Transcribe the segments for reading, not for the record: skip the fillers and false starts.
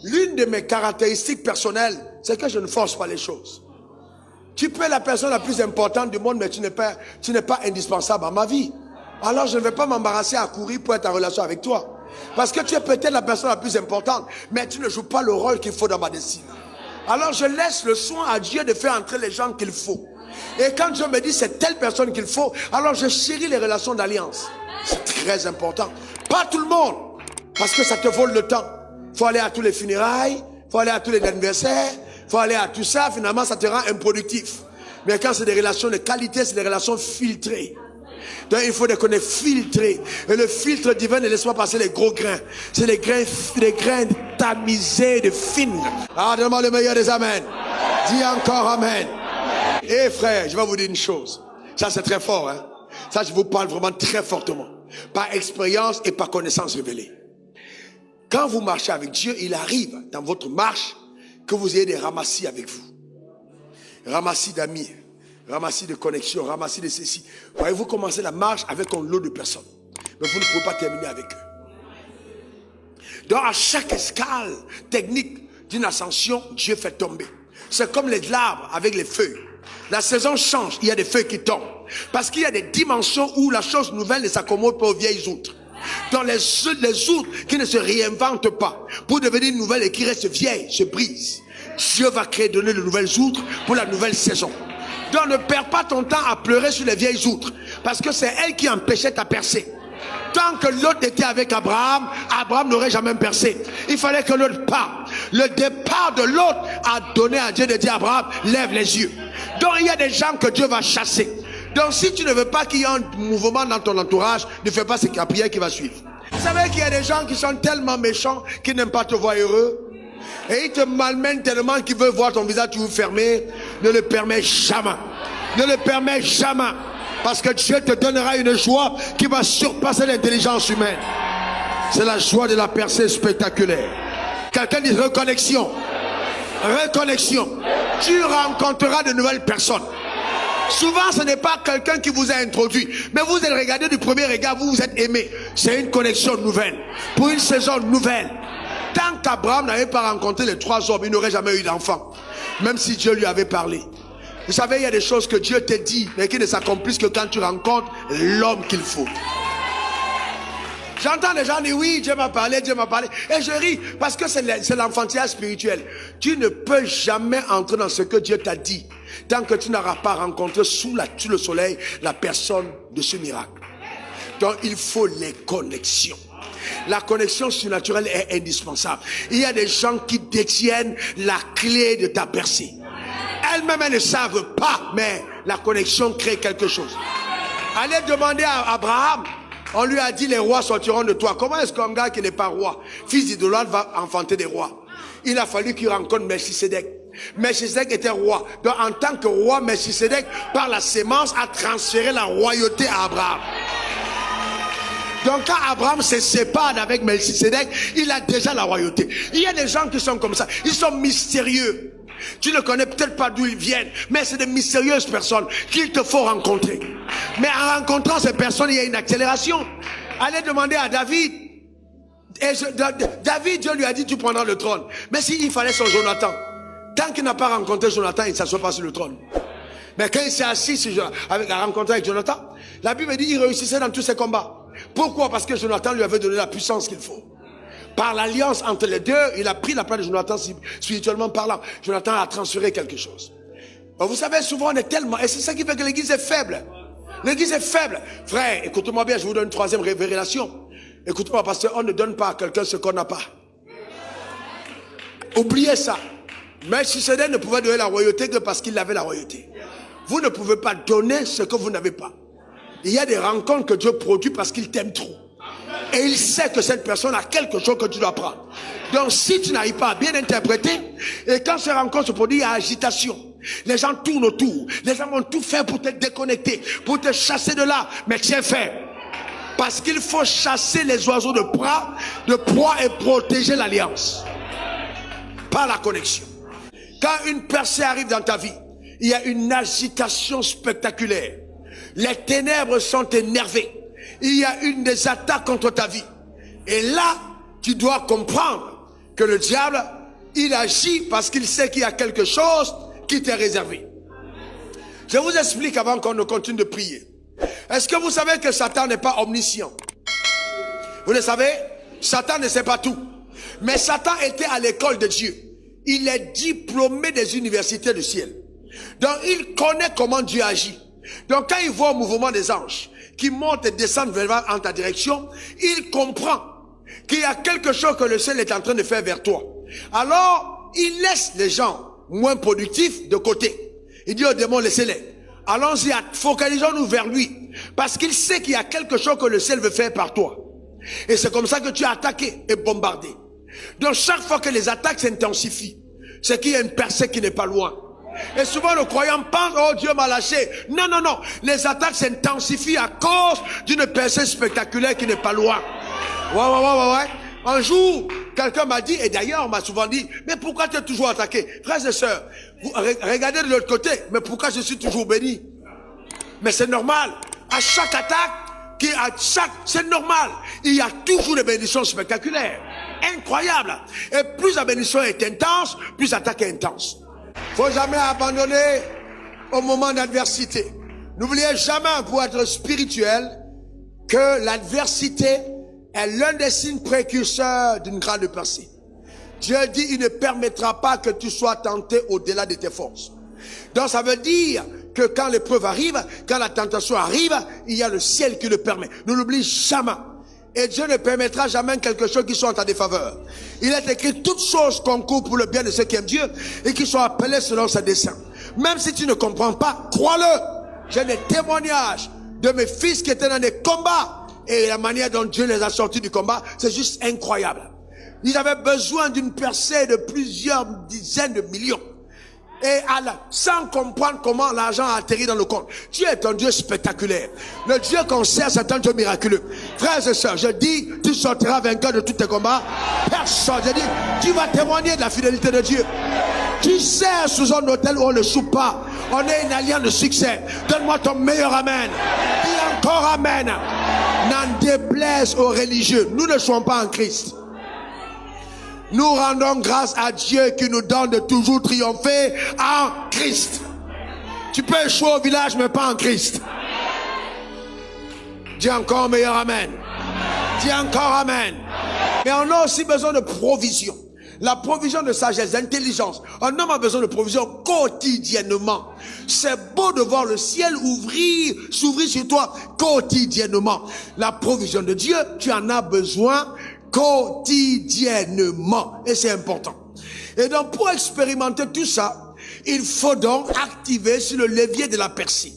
L'une de mes caractéristiques personnelles, c'est que je ne force pas les choses. Tu peux être la personne la plus importante du monde, mais tu n'es pas indispensable à ma vie. Alors je ne vais pas m'embarrasser à courir pour être en relation avec toi. Parce que tu es peut-être la personne la plus importante, mais tu ne joues pas le rôle qu'il faut dans ma destinée. Alors je laisse le soin à Dieu de faire entrer les gens qu'il faut. Et quand Dieu me dit c'est telle personne qu'il faut, alors je chéris les relations d'alliance. C'est très important. Pas tout le monde, parce que ça te vole le temps. Il faut aller à tous les funérailles, il faut aller à tous les anniversaires, il faut aller à tout ça, finalement ça te rend improductif. Mais quand c'est des relations de qualité, c'est des relations filtrées. Donc il faut des connaître filtrés. Et le filtre divin ne laisse pas passer les gros grains. C'est les grains tamisés, de fines. Ah, donne-moi le meilleur des amens. Dis encore amen. Et frère, je vais vous dire une chose. Ça c'est très fort, hein. Ça je vous parle vraiment très fortement. Par expérience et par connaissance révélée. Quand vous marchez avec Dieu, il arrive dans votre marche que vous ayez des ramassis avec vous. Ramassis d'amis, ramassis de connexions, ramassis de ceci. Voyez, vous commencez la marche avec un lot de personnes. Mais vous ne pouvez pas terminer avec eux. Donc à chaque escale technique d'une ascension, Dieu fait tomber. C'est comme les arbres avec les feuilles. La saison change, il y a des feuilles qui tombent. Parce qu'il y a des dimensions où la chose nouvelle ne s'accommode pas aux vieilles outres. Dans les outres qui ne se réinventent pas pour devenir nouvelles et qui restent vieilles, se brisent. Dieu va donner de nouvelles outres pour la nouvelle saison. Donc ne perds pas ton temps à pleurer sur les vieilles outres, parce que c'est elle qui empêchait ta percée. Tant que l'autre était avec Abraham, Abraham n'aurait jamais percé. Il fallait que l'autre parte. Le départ de l'autre a donné à Dieu de dire à Abraham, lève les yeux. Donc il y a des gens que Dieu va chasser. Donc si tu ne veux pas qu'il y ait un mouvement dans ton entourage, ne fais pas la prière qui va suivre. Vous savez qu'il y a des gens qui sont tellement méchants qu'ils n'aiment pas te voir heureux. Et ils te malmènent tellement qu'ils veulent voir ton visage toujours fermé. Ne le permets jamais. Ne le permets jamais. Parce que Dieu te donnera une joie qui va surpasser l'intelligence humaine. C'est la joie de la percée spectaculaire. Quelqu'un dit reconnexion. Reconnexion. Tu rencontreras de nouvelles personnes. Souvent ce n'est pas quelqu'un qui vous a introduit, mais vous êtes regardé du premier regard, vous vous êtes aimé. C'est une connexion nouvelle, pour une saison nouvelle. Tant qu'Abraham n'avait pas rencontré les 3 hommes, il n'aurait jamais eu d'enfant, même si Dieu lui avait parlé. Vous savez, il y a des choses que Dieu te dit, mais qui ne s'accomplissent que quand tu rencontres l'homme qu'il faut. J'entends les gens dire oui, Dieu m'a parlé, et je ris parce que c'est l'enfantillage spirituel. Tu ne peux jamais entrer dans ce que Dieu t'a dit tant que tu n'auras pas rencontré sous le soleil la personne de ce miracle. Donc il faut les connexions. La connexion surnaturelle est indispensable. Il y a des gens qui détiennent la clé de ta percée. Elles-mêmes, elles ne savent pas, mais la connexion crée quelque chose. Allez demander à Abraham. On lui a dit les rois sortiront de toi. Comment est-ce qu'un gars qui n'est pas roi, fils d'idolâtre, va enfanter des rois? Il a fallu qu'il rencontre Melchisédek. Melchisédek était roi. Donc en tant que roi, Melchisédek, par la sémence, a transféré la royauté à Abraham. Donc quand Abraham se sépare avec Melchisédek, il a déjà la royauté. Il y a des gens qui sont comme ça. Ils sont mystérieux. Tu ne connais peut-être pas d'où ils viennent, mais c'est des mystérieuses personnes qu'il te faut rencontrer. Mais en rencontrant ces personnes, il y a une accélération. Allez demander à David. Et David, Dieu lui a dit, tu prendras le trône. Mais s'il fallait son Jonathan, tant qu'il n'a pas rencontré Jonathan, il ne s'assoit pas sur le trône. Mais quand il s'est assis avec la rencontre avec Jonathan, la Bible dit qu'il réussissait dans tous ses combats. Pourquoi? Parce que Jonathan lui avait donné la puissance qu'il faut. Par l'alliance entre les deux, il a pris la place de Jonathan spirituellement parlant. Jonathan a transféré quelque chose. Vous savez, souvent on est tellement... Et c'est ça qui fait que l'église est faible. L'église est faible. Frère, écoutez-moi bien, je vous donne une 3e révélation. Écoutez-moi, parce qu'on ne donne pas à quelqu'un ce qu'on n'a pas. Oubliez ça. Melchisédek ne pouvait donner la royauté que parce qu'il avait la royauté. Vous ne pouvez pas donner ce que vous n'avez pas. Il y a des rencontres que Dieu produit parce qu'il t'aime trop. Et il sait que cette personne a quelque chose que tu dois prendre. Donc si tu n'arrives pas à bien interpréter, et quand ces rencontres se produisent, il y a agitation. Les gens tournent autour. Les gens vont tout faire pour te déconnecter, pour te chasser de là. Mais tiens fait. Parce qu'il faut chasser les oiseaux de proie et protéger l'alliance. Par la connexion. Quand une percée arrive dans ta vie, il y a une agitation spectaculaire. Les ténèbres sont énervées. Il y a une des attaques contre ta vie. Et là, tu dois comprendre que le diable, il agit parce qu'il sait qu'il y a quelque chose qui t'est réservé. Je vous explique avant qu'on ne continue de prier. Est-ce que vous savez que Satan n'est pas omniscient? Vous le savez? Satan ne sait pas tout. Mais Satan était à l'école de Dieu. Il est diplômé des universités du ciel. Donc il connaît comment Dieu agit. Donc quand il voit le mouvement des anges qui montent et descendent en ta direction, il comprend qu'il y a quelque chose que le ciel est en train de faire vers toi. Alors, il laisse les gens moins productifs de côté. Il dit aux démons, laissez-les. Allons-y, focalisons-nous vers lui. Parce qu'il sait qu'il y a quelque chose que le ciel veut faire par toi. Et c'est comme ça que tu as attaqué et bombardé. Donc chaque fois que les attaques s'intensifient, c'est qu'il y a une percée qui n'est pas loin. Et souvent le croyant pense, oh Dieu m'a lâché. Non, non, non. Les attaques s'intensifient à cause d'une percée spectaculaire qui n'est pas loin. Ouais. Un jour, quelqu'un m'a dit, et d'ailleurs on m'a souvent dit, mais pourquoi tu es toujours attaqué? Frères et sœurs, vous regardez de l'autre côté, mais pourquoi je suis toujours béni? Mais c'est normal. À chaque attaque, c'est normal. Il y a toujours des bénédictions spectaculaires. Incroyable. Et plus la bénédiction est intense, plus l'attaque est intense. Faut jamais abandonner au moment d'adversité. N'oubliez jamais, pour être spirituel, que l'adversité est l'un des signes précurseurs d'une grande percée. Dieu dit, il ne permettra pas que tu sois tenté au-delà de tes forces. Donc ça veut dire que quand l'épreuve arrive, quand la tentation arrive, il y a le ciel qui le permet. Ne l'oublie jamais. Et Dieu ne permettra jamais quelque chose qui soit en ta défaveur. Il est écrit, toutes choses concourent pour le bien de ceux qui aiment Dieu et qui sont appelés selon ses desseins. Même si tu ne comprends pas, crois-le. J'ai des témoignages de mes fils qui étaient dans des combats. Et la manière dont Dieu les a sortis du combat, c'est juste incroyable. Ils avaient besoin d'une percée de plusieurs dizaines de millions. Et sans comprendre comment l'argent a atterri dans le compte. Dieu est un Dieu spectaculaire. Le Dieu qu'on sert, c'est un Dieu miraculeux. Frères et sœurs, je dis, tu sortiras vainqueur de tous tes combats. Personne. Je dis, tu vas témoigner de la fidélité de Dieu. Tu sers sous un hôtel où on ne soupe pas. On est une alliance de succès. Donne-moi ton meilleur amen. Dis encore amen. N'en déplaise aux religieux. Nous ne sommes pas en Christ. Nous rendons grâce à Dieu qui nous donne de toujours triompher en Christ. Tu peux échouer au village, mais pas en Christ. Dis encore meilleur amen. Dis encore amen. Mais on a aussi besoin de provision. La provision de sagesse, d'intelligence. Un homme a besoin de provision quotidiennement. C'est beau de voir le ciel s'ouvrir sur toi quotidiennement. La provision de Dieu, tu en as besoin quotidiennement. Et c'est important. Et donc, pour expérimenter tout ça, il faut donc activer sur le levier de la percée.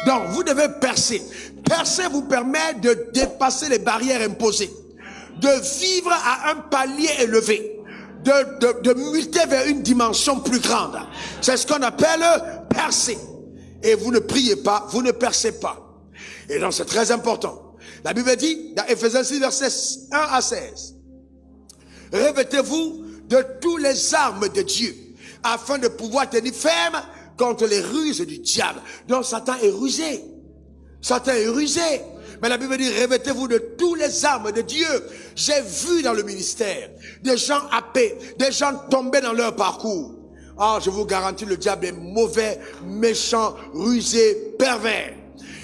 Donc, vous devez percer. Percer vous permet de dépasser les barrières imposées, de vivre à un palier élevé, de muter vers une dimension plus grande. C'est ce qu'on appelle percer. Et vous ne priez pas, vous ne percez pas. Et donc, c'est très important. La Bible dit, dans Ephésiens 6, versets 1 à 16, revêtez-vous de toutes les armes de Dieu, afin de pouvoir tenir ferme contre les ruses du diable. Donc Satan est rusé. Satan est rusé. Mais la Bible dit, revêtez-vous de toutes les armes de Dieu. J'ai vu dans le ministère des gens happés, des gens tombés dans leur parcours. Ah, je vous garantis, le diable est mauvais, méchant, rusé, pervers.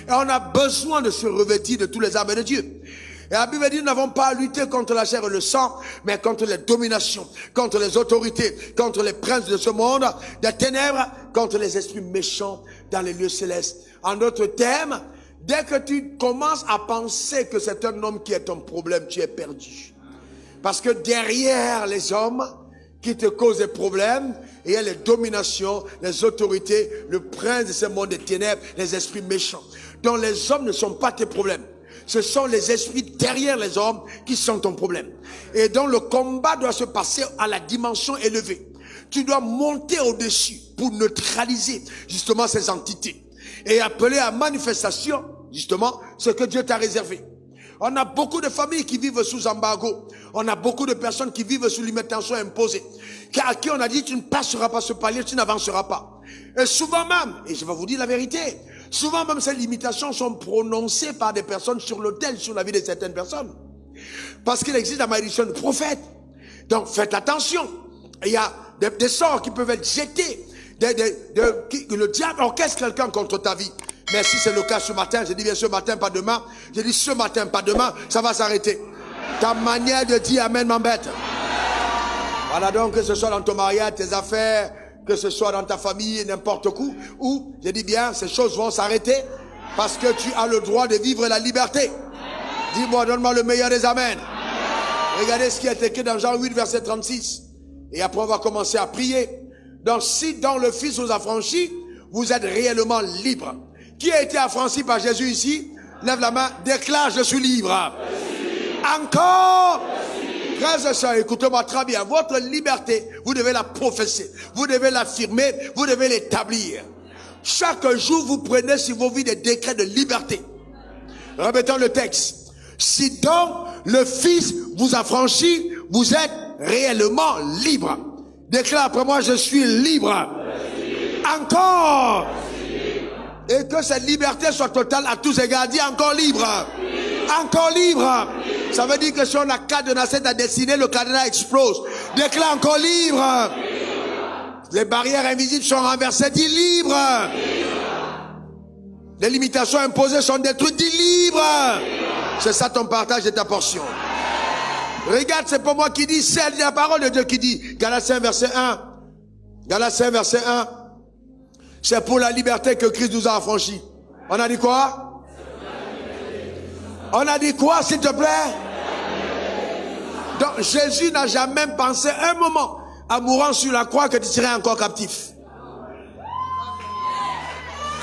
Et on a besoin de se revêtir de tous les armes de Dieu. Et la Bible dit, nous n'avons pas à lutter contre la chair et le sang, mais contre les dominations, contre les autorités, contre les princes de ce monde, des ténèbres, contre les esprits méchants dans les lieux célestes. En d'autres termes, dès que tu commences à penser que c'est un homme qui est ton problème, tu es perdu. Parce que derrière les hommes qui te causent des problèmes, il y a les dominations, les autorités, le prince de ce monde des ténèbres, les esprits méchants. Donc les hommes ne sont pas tes problèmes. Ce sont les esprits derrière les hommes qui sont ton problème. Et donc le combat doit se passer à la dimension élevée. Tu dois monter au-dessus pour neutraliser justement ces entités. Et appeler à manifestation justement ce que Dieu t'a réservé. On a beaucoup de familles qui vivent sous embargo. On a beaucoup de personnes qui vivent sous limitation imposée. À qui on a dit, tu ne passeras pas ce palier, tu n'avanceras pas. Et souvent même, et je vais vous dire la vérité, souvent même ces limitations sont prononcées par des personnes sur l'autel, sur la vie de certaines personnes. Parce qu'il existe la malédiction du prophète. Donc faites attention. Il y a des sorts qui peuvent être jetés. Le diable orchestre quelqu'un contre ta vie. Mais si c'est le cas ce matin, je dis bien ce matin, pas demain. Je dis ce matin, pas demain, ça va s'arrêter. Ta manière de dire amen m'embête. Voilà donc, que ce soit dans ton mariage, tes affaires, que ce soit dans ta famille, n'importe où, je dis bien, ces choses vont s'arrêter parce que tu as le droit de vivre la liberté. Dis-moi, donne-moi le meilleur des amens. Regardez ce qui est écrit dans Jean 8, verset 36. Et après, on va commencer à prier. Donc, si dans le Fils vous affranchit, vous êtes réellement libre. Qui a été affranchi par Jésus ici? Lève la main, déclare, je suis libre. Encore. Frères et sœurs, écoutez-moi très bien. Votre liberté, vous devez la professer. Vous devez l'affirmer. Vous devez l'établir. Chaque jour, vous prenez sur vos vies des décrets de liberté. Répétons le texte. Si donc le Fils vous affranchit, vous êtes réellement libre. Déclare après moi, je suis libre. Encore. Et que cette liberté soit totale à tous égards. Dis encore libre. Encore libre. Ça veut dire que si on a cadenassé à dessiner, le cadenas explose. Déclare encore libre. Les barrières invisibles sont renversées. Dis libre. Les limitations imposées sont détruites. Dis libre. C'est ça ton partage et ta portion. Regarde, c'est pas moi qui dis, c'est la parole de Dieu qui dit. Galatiens verset 1. Galatiens verset 1. C'est pour la liberté que Christ nous a affranchis. On a dit quoi? On a dit quoi, s'il te plaît? Donc, Jésus n'a jamais pensé un moment, en mourant sur la croix, que tu serais encore captif.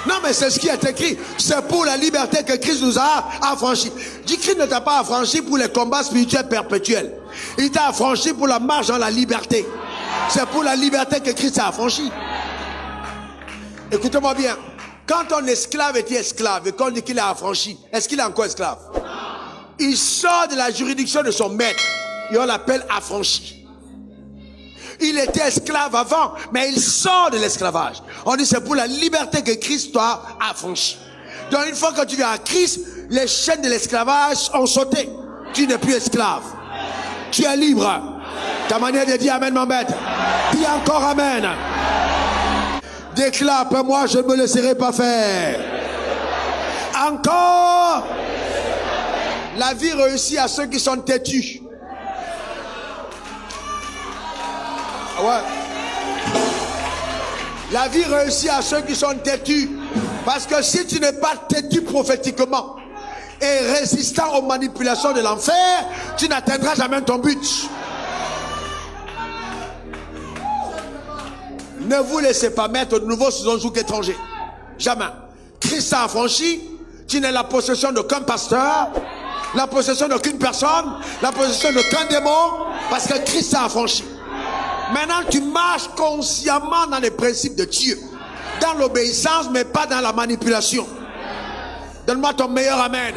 Non, mais c'est ce qui est écrit. C'est pour la liberté que Christ nous a affranchis. Dis, Christ ne t'a pas affranchi pour les combats spirituels perpétuels. Il t'a affranchi pour la marche dans la liberté. C'est pour la liberté que Christ t'a affranchi. Écoutez-moi bien. Quand ton esclave était esclave et qu'on dit qu'il est affranchi, est-ce qu'il est encore esclave? Il sort de la juridiction de son maître et on l'appelle affranchi. Il était esclave avant, mais il sort de l'esclavage. On dit c'est pour la liberté que Christ t'a affranchi. Donc une fois que tu viens à Christ, les chaînes de l'esclavage ont sauté. Tu n'es plus esclave. Tu es libre. Ta manière de dire amen m'embête. Dis encore amen. Déclare après moi, je ne me laisserai pas faire. Encore. La vie réussit à ceux qui sont têtus. Ouais. La vie réussit à ceux qui sont têtus. Parce que si tu n'es pas têtu prophétiquement et résistant aux manipulations de l'enfer, tu n'atteindras jamais ton but. Ne vous laissez pas mettre de nouveau sous un joug étranger. Jamais. Christ a affranchi. Tu n'es la possession d'aucun pasteur, la possession d'aucune personne, la possession d'aucun démon, parce que Christ a affranchi. Maintenant, tu marches consciemment dans les principes de Dieu. Dans l'obéissance, mais pas dans la manipulation. Donne-moi ton meilleur amen.